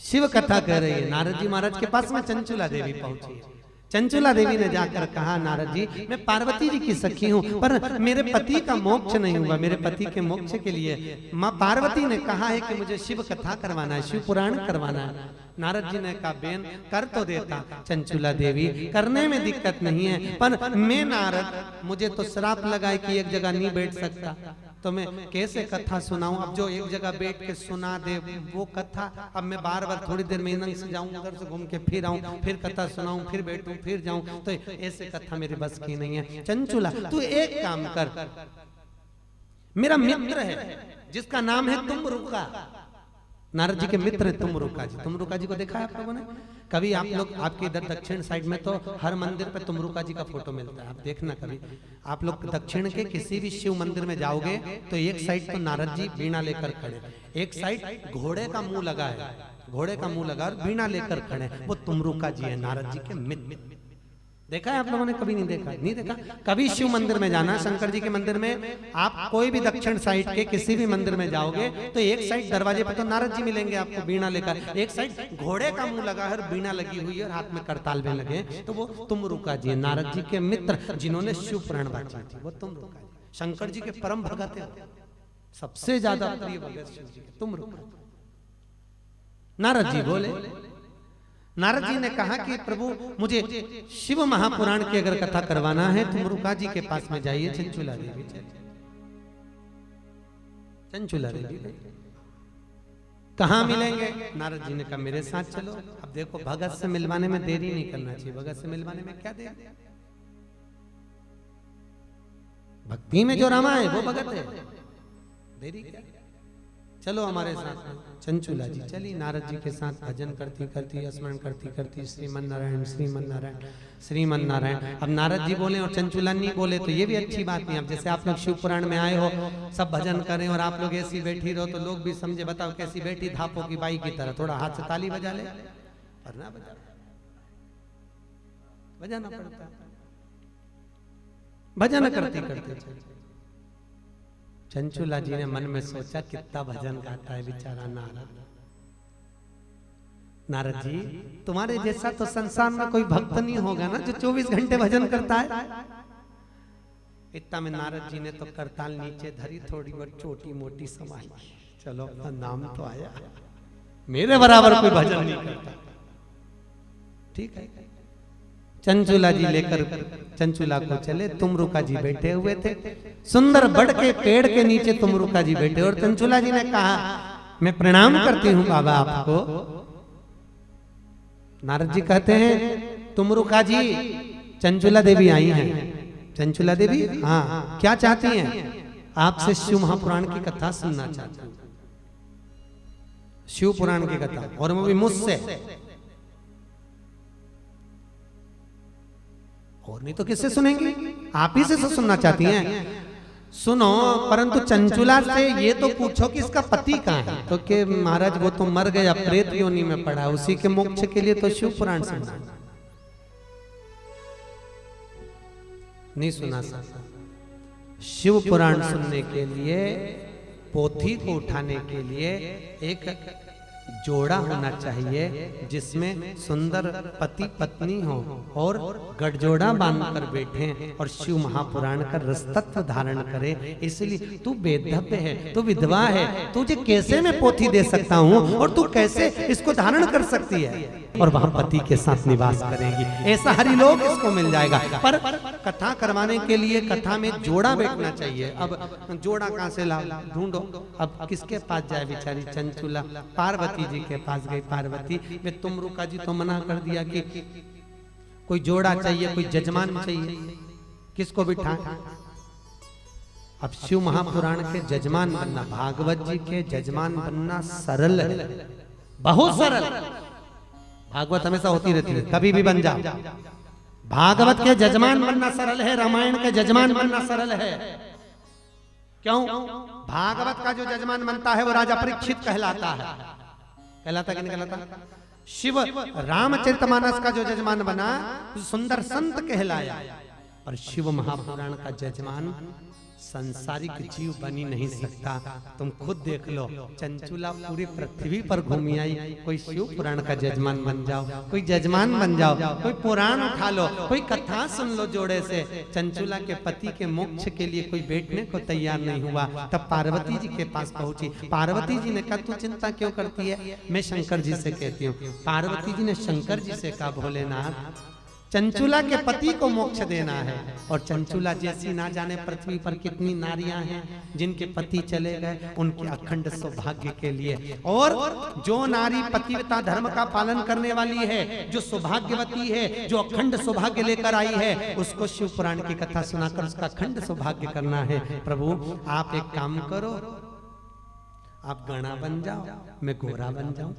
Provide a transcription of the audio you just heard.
शिव कथा कह रही है। नारद जी महाराज के पास में चंचुला देवी पहुंची। चंचुला देवी ने जाकर कहा, नारद जी मैं पार्वती जी की सखी हूँ, पर मेरे पति का मोक्ष नहीं हुआ। मेरे पति के मोक्ष के लिए माँ पार्वती ने कहा है कि मुझे शिव कथा करवाना है, शिव पुराण करवाना है। नारद जी ने कहा, बेन कर तो देता। चंचुला देवी, करने में दिक्कत नहीं है, पर मैं नारद, मुझे तो श्राप लगा है कि एक जगह नहीं बैठ सकता, तो मैं कैसे कथा सुनाऊं। अब जो एक जगह बैठ के सुना दे वो कथा, अब मैं बार बार थोड़ी देर में इधर से जाऊं, उधर से घूम के फिर आऊं, फिर कथा सुनाऊं, फिर बैठूं, फिर जाऊं, तो ऐसे कथा मेरे बस की नहीं है। चंचुला तू एक काम कर, मेरा मित्र है जिसका नाम है तुमरुका। नारद जी के मित्र है तुमरुका जी। तुमरुका जी को देखा है आप लोगों ने कभी? आप लोग, आपके इधर दक्षिण साइड में तो हर मंदिर पे तुमरुका जी का फोटो मिलता है, आप देखना कभी। आप लोग दक्षिण के किसी भी शिव मंदिर में जाओगे तो एक साइड तो नारद जी बीणा लेकर खड़े, एक साइड घोड़े का मुंह लगा है, घोड़े का मुंह लगा और बीणा लेकर खड़े, वो तुमरुका जी है, नारद जी के मित्र। देखा है आप लोगों ने? कभी नहीं देखा? नहीं देखा? कभी शिव मंदिर में जाना, शंकर जी के मंदिर में, आप कोई भी दक्षिण साइड के किसी भी मंदिर में जाओगे तो एक साइड दरवाजे पर तो नारद जी मिलेंगे आपको बीणा लेकर, एक साइड घोड़े का मुंह लगा है, बीणा लगी हुई है और हाथ में करताल में लगे, तो वो तुमरुका जी है, नारद जी के मित्र जिन्होंने शिव पुराण बांटा थी, वो तुमरुका जी। शंकर जी के परम भगत है, सबसे ज्यादा प्रिय भगत शिव जी के तुमरुका। नारद जी बोले, नारद जी ने कहा कि प्रभु मुझे शिव महापुराण की अगर कथा करवाना है तो तुमरुका जी के पास में जाइए। चंचुला देवी चली। चंचुला देवी कहाँ मिलेंगे? नारद जी ने कहा मेरे साथ चलो। अब देखो, भगत से मिलवाने में देरी नहीं करना चाहिए। भगत से मिलवाने में क्या देरी? भक्ति में जो रमा है वो भगत है, देरी क्या? चलो हमारे साथ। चंचुला जी चली नारद जी के साथ, भजन करती करती, स्मरण करती करती, श्रीमन नारायण श्रीमन नारायण श्रीमन नारायण। अब नारद जी बोले और चंचुला नहीं बोले तो ये भी अच्छी बात नहीं। अब जैसे आप लोग शिव पुराण में आए हो, सब भजन करें और आप लोग ऐसी बैठी रहो तो लोग भी समझे, बताओ कैसी बैठी, धापों की बाई की तरह। थोड़ा हाथ से ताली बजा ले, वरना बजाना पड़ता। भजन करती करते चंचुला जी ने मन में सोचा, कितना भजन गाता है बेचारा नारद। नारद जी तुम्हारे जैसा तो संसार में कोई भक्त नहीं होगा ना जो 24 घंटे भजन करता है। इतना में नारद जी ने तो करताल नीचे धरी, थोड़ी बहुत छोटी मोटी संभाली, चलो अपना नाम तो आया, मेरे बराबर कोई भजन नहीं करता, ठीक है। चंचुला जी लेकर चंचुला को चले। तुमरुका जी बैठे हुए थे सुंदर बड़ के पेड़ के नीचे, तुमरुका जी बैठे, और चंचुला जी ने कहा मैं प्रणाम करती हूँ बाबा आपको। नारद जी कहते हैं तुमरुका जी, चंचुला देवी आई हैं। चंचुला देवी, हाँ क्या चाहती हैं? आपसे शिव महापुराण की कथा सुनना चाहती हूँ, शिव पुराण की कथा, और वो भी मुझसे, और नहीं तो किससे सुनेंगी? आप ही से सुनना चाहती हैं, सुनो। परंतु चंचुला से ये तो पूछो कि इसका पति कहाँ है। तो के महाराज वो तो मर गया, प्रेत योनि में पड़ा, उसी के मोक्ष के लिए तो शिव पुराण सुनना। नहीं सुना सकता। शिव पुराण सुनने के लिए, पोथी को उठाने के लिए एक जोड़ा होना चाहिए जिसमें सुंदर पति पत्नी हो और गठजोड़ा बांधकर बैठे और शिव महापुराण का रसतत्व धारण करे। इसलिए तू बेधव्य है, तू विधवा है, तुझे कैसे मैं पोथी दे सकता हूँ और तू कैसे इसको धारण कर सकती है, और वहां पति के साथ निवास करेगी। ऐसा हरि लोग इसको मिल जाएगा। पर कथा करवाने के लिए कथा में जोड़ा बैठना चाहिए। अब जोड़ा कहाँ से ला, ढूंढो। अब किसके पास जाए बेचारी चंचुला? पार्वती जी के पास गई। पार्वती में तुमरुका जी तो मना कर दिया कि कोई जोड़ा चाहिए, कोई जजमान चाहिए, किसको बिठा? अब शिव महापुराण के जजमान बनना, भागवत जी के जजमान बनना सरल है, बहुत सरल। भागवत हमेशा होती रहती है, कभी भी बन जाओ। भागवत के जजमान बनना सरल है, रामायण के जजमान बनना सरल है। क्यों? भागवत का जो जजमान बनता है वो राजा परीक्षित कहलाता है। कहलाता कि नहीं कहलाता? शिव रामचरितमानस का जो जजमान बना सुंदर संत कहलाया, और शिव महापुराण का जजमान संसारिक जीव बनी नहीं सकता। तुम खुद देख लो, चंचुला पूरी पृथ्वी पर घूमी आई। कोई शिव पुराण का जजमान बन जाओ, कोई जजमान बन जाओ, कोई पुराण उठा लो, कोई कथा सुन लो जोड़े से। चंचुला के पति के मोक्ष के लिए कोई बैठने को तैयार नहीं हुआ। तब पार्वती जी के पास पहुंची। पार्वती जी ने कहा तू चिंता क्यों करती है? मैं शंकर जी से कहती हूँ। पार्वती जी ने शंकर जी से कहा भोलेनाथ चंचुला के पति को मोक्ष देना है। और चंचुला जैसी ना जाने पृथ्वी पर कितनी नारियां हैं जिनके पति चले गए उनके अखंड सौभाग्य के लिए। और जो नारी पतिव्रता धर्म का पालन करने वाली है, जो सौभाग्यवती है, जो अखंड सौभाग्य लेकर आई है, उसको शिव पुराण की कथा सुनाकर उसका अखंड सौभाग्य करना है। प्रभु आप एक काम करो, आप गणा बन जाओ, मैं गोरा बन जाऊं।